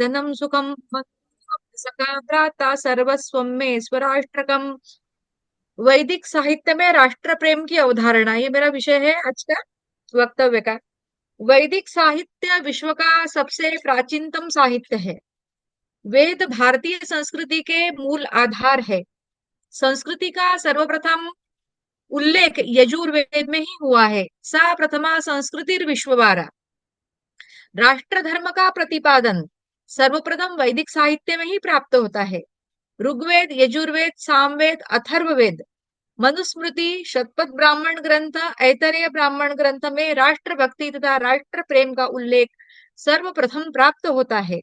धनम सुखम सखा भ्राता सर्वस्वम में स्वराष्ट्रकम। वैदिक साहित्य में राष्ट्र प्रेम की अवधारणा, ये मेरा विषय है आज का वक्तव्य का। वैदिक साहित्य विश्व का सबसे प्राचीनतम साहित्य है। वेद भारतीय संस्कृति के मूल आधार है। संस्कृति का सर्वप्रथम उल्लेख यजुर्वेद में ही हुआ है। सा प्रथमा संस्कृतिर विश्ववारा। राष्ट्र धर्म का प्रतिपादन सर्वप्रथम वैदिक साहित्य में ही प्राप्त होता है। ऋग्वेद, यजुर्वेद, सामवेद, अथर्ववेद, मनुस्मृति, शतपथ ब्राह्मण ग्रंथ, ऐतरेय ब्राह्मण ग्रंथ में राष्ट्र भक्ति तथा राष्ट्र प्रेम का उल्लेख सर्वप्रथम प्राप्त होता है।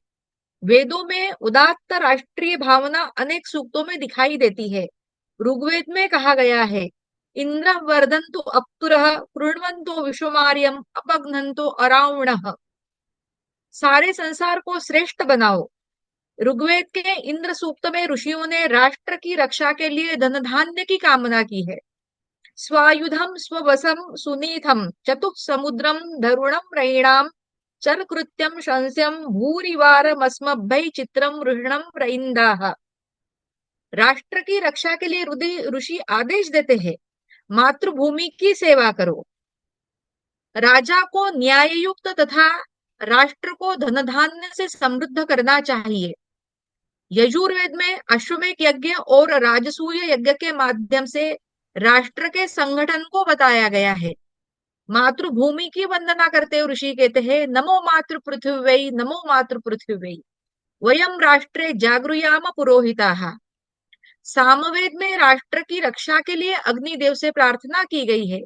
वेदों में उदात्त राष्ट्रीय भावना अनेक सूक्तों में दिखाई देती है। ऋग्वेद में कहा गया है, इंद्र वर्धन्तु अप्तुरः कृण्वन्तो विश्वमार्यम अपघ्नन्तो अरावणः। सारे संसार को श्रेष्ठ बनाओ। ऋग्वेद के इंद्र सूक्त में ऋषियों ने राष्ट्र की रक्षा के लिए धन धान्य की कामना की है। स्वायुधम स्ववसम सुनीथम चतुः समुद्रम धरुणम रयिणाम चर कृत्यम शंस्यम भूरिवारमस्मभ्यै चित्रम ऋषणम प्रइंदाः। राष्ट्र की रक्षा के लिए ऋषि आदेश देते हैं, मातृभूमि की सेवा करो। राजा को न्याययुक्त तथा राष्ट्र को धन धान्य से समृद्ध करना चाहिए। यजुर्वेद में अश्वमेध यज्ञ और राजसूय यज्ञ के माध्यम से राष्ट्र के संगठन को बताया गया है। मातृभूमि की वंदना करते हुए ऋषि कहते हैं, नमो मातृ पृथ्वी, नमो मातृ पृथ्वी, वयम राष्ट्रे जागृयाम पुरोहिताः। सामवेद में राष्ट्र की रक्षा के लिए अग्निदेव से प्रार्थना की गई है।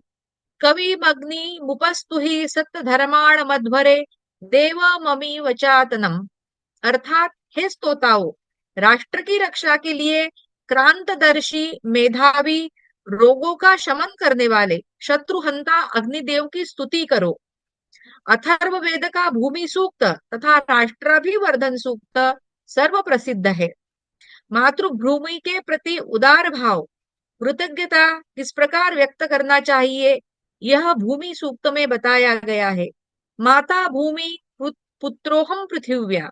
कवि अग्नि मुपस्तुहि सत्य धर्माण मध्वरे देव ममी वचातनम। अर्थात, हे स्तोताओ, राष्ट्र की रक्षा के लिए क्रांतदर्शी, मेधावी, रोगों का शमन करने वाले शत्रुहंता अग्निदेव की स्तुति करो। अथर्ववेद का भूमि सूक्त तथा राष्ट्राभिवर्धन सूक्त सर्व प्रसिद्ध है। मातृभूमि के प्रति उदार भाव, कृतज्ञता किस प्रकार व्यक्त करना चाहिए, यह भूमि सूक्त में बताया गया है। माता भूमि पुत्रोहम पृथिव्या।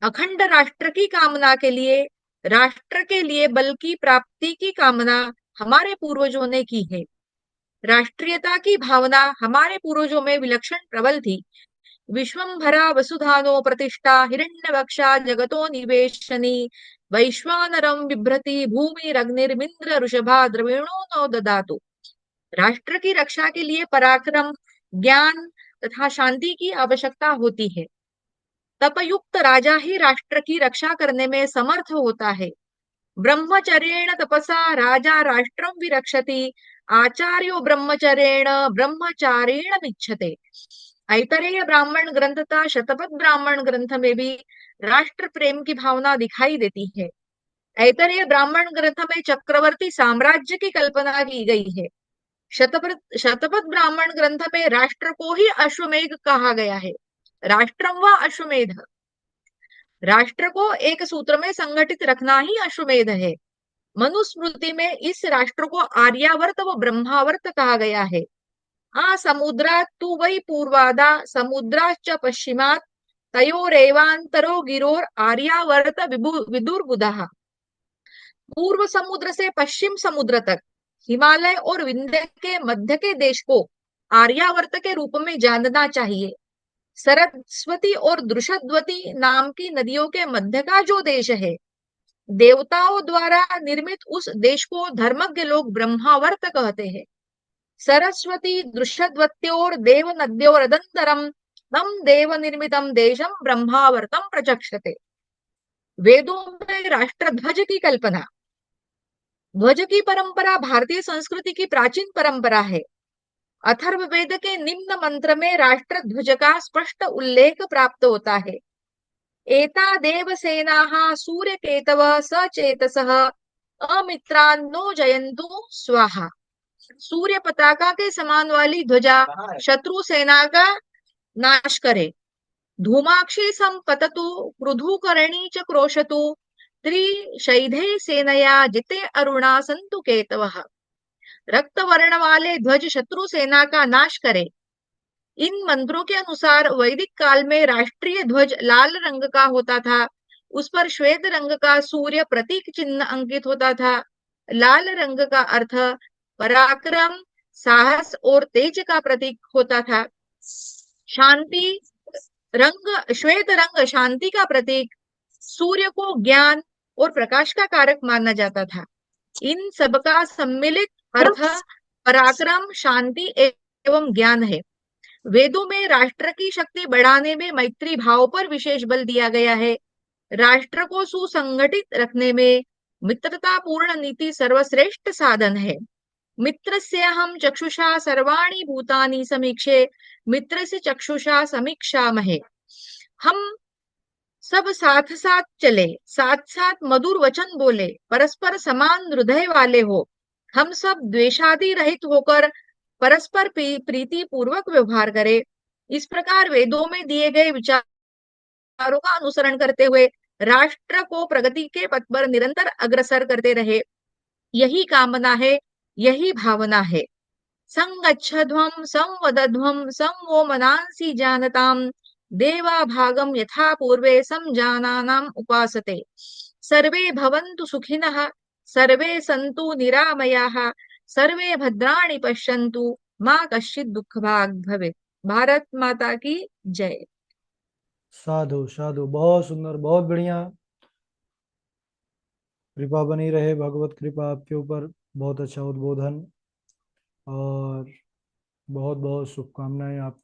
अखंड राष्ट्र की कामना के लिए, राष्ट्र के लिए बल की प्राप्ति की कामना हमारे पूर्वजों ने की है। राष्ट्रीयता की भावना हमारे पूर्वजों में विलक्षण प्रबल थी। विश्वंभरा वसुधानो प्रतिष्ठा हिरण्यवक्षा जगतो निवेशनी वैश्वानरम बिभ्रति भूमिरग्निर्मिंद्र ऋषभा द्रविणो नो ददातु। राष्ट्र की रक्षा के लिए पराक्रम, ज्ञान तथा शांति की आवश्यकता होती है। तपयुक्त राजा ही राष्ट्र की रक्षा करने में समर्थ होता है। ब्रह्मचर्येण तपसा राजा राष्ट्रम विरक्षति, आचार्यो ब्रह्मचर्येण ब्रह्मचारेण मिच्छते। ऐतरेय ब्राह्मण ग्रंथ तथा शतपथ ब्राह्मण ग्रंथ में भी राष्ट्र प्रेम की भावना दिखाई देती है। ऐतरेय ब्राह्मण ग्रंथ में चक्रवर्ती साम्राज्य की कल्पना की गई है। शतपथ ब्राह्मण ग्रंथ में राष्ट्र को ही अश्वमेध कहा गया है। राष्ट्रम व अश्वमेध। राष्ट्र को एक सूत्र में संगठित रखना ही अश्वमेध है। मनुस्मृति में इस राष्ट्र को आर्यावर्त व ब्रह्मावर्त कहा गया है। आ समुद्रात् तु वै पूर्वादा समुद्राश्च पश्चिमात् तयोरेवांतरो गिरोर आर्यावर्त विदुर्बुधः। पूर्व समुद्र से पश्चिम समुद्र तक हिमालय और विंध्य के मध्य के देश को आर्यावर्त के रूप में जानना चाहिए। सरस्वती और दृषद्वती नाम की नदियों के मध्य का जो देश है, देवताओं द्वारा निर्मित उस देश को धर्मज्ञ लोग ब्रह्मावर्त कहते हैं। सरस्वती दृषद्वत्योर देव नद्योरदंतरम तम देव निर्मितम देशम ब्रह्मावर्तम प्रचक्षते। वेदों में राष्ट्र ध्वज की कल्पना। ध्वज की परंपरा भारतीय संस्कृति की प्राचीन परंपरा है। अथर्ववेद के निम्न मंत्र में राष्ट्र ध्वज का स्पष्ट उल्लेख प्राप्त होता है। एता देवसेनाः सूर्यकेतवः सचेतसः अमित्रान्नो जयन्तु स्वाहा। सूर्य पताका के समान वाली ध्वजा शत्रु सेना का नाश करे। धूमाक्षी संपततु पृथुकरणी च क्रोशतु त्रिशैधे सेनया जिते अरुणा संतु केतवः। रक्त वर्ण वाले ध्वज शत्रु सेना का नाश करे। इन मंत्रों के अनुसार वैदिक काल में राष्ट्रीय ध्वज लाल रंग का होता था। उस पर श्वेत रंग का सूर्य प्रतीक चिन्ह अंकित होता था। लाल रंग का अर्थ पराक्रम, साहस और तेज का प्रतीक होता था। शांति श्वेत रंग शांति का प्रतीक, सूर्य को ज्ञान और प्रकाश का कारक माना जाता था। इन सबका सम्मिलित अर्थ पराक्रम, शांति एवं ज्ञान है। वेदों में राष्ट्र की शक्ति बढ़ाने में मैत्री भाव पर विशेष बल दिया गया है। राष्ट्र को सुसंगठित रखने में मित्रता पूर्ण नीति सर्वश्रेष्ठ साधन है। मित्रस्य हम चक्षुषा सर्वाणि भूतानि समीक्षे, मित्र से चक्षुषा समीक्षामहे। हम सब साथ साथ चले, साथ साथ मधुर वचन बोले, परस्पर समान हृदय वाले हो। हम सब द्वेषादि रहित होकर परस्पर प्रीति पूर्वक व्यवहार करें। इस प्रकार वेदों में दिए गए विचारों का अनुसरण करते हुए राष्ट्र को प्रगति के पथ पर निरंतर अग्रसर करते रहे, यही कामना है, यही भावना है। संगच्छध्वं संवदध्वं संवो मनांसि जानताम्, देवा भागं यथा पूर्वे समजानानाम् उपासते। सर्वे भवन्तु सुखिनः, सर्वे सन्तु निरामयाः, सर्वे भद्राणि पश्यन्तु, मा कश्चित् दुःखभाग् भवेत्। भारत माता की जय। साधु साधु, बहुत सुंदर, बहुत बढ़िया। कृपा बनी रहे, भगवत कृपा आपके ऊपर। बहुत अच्छा उद्बोधन, और बहुत बहुत शुभकामनाएं आपको।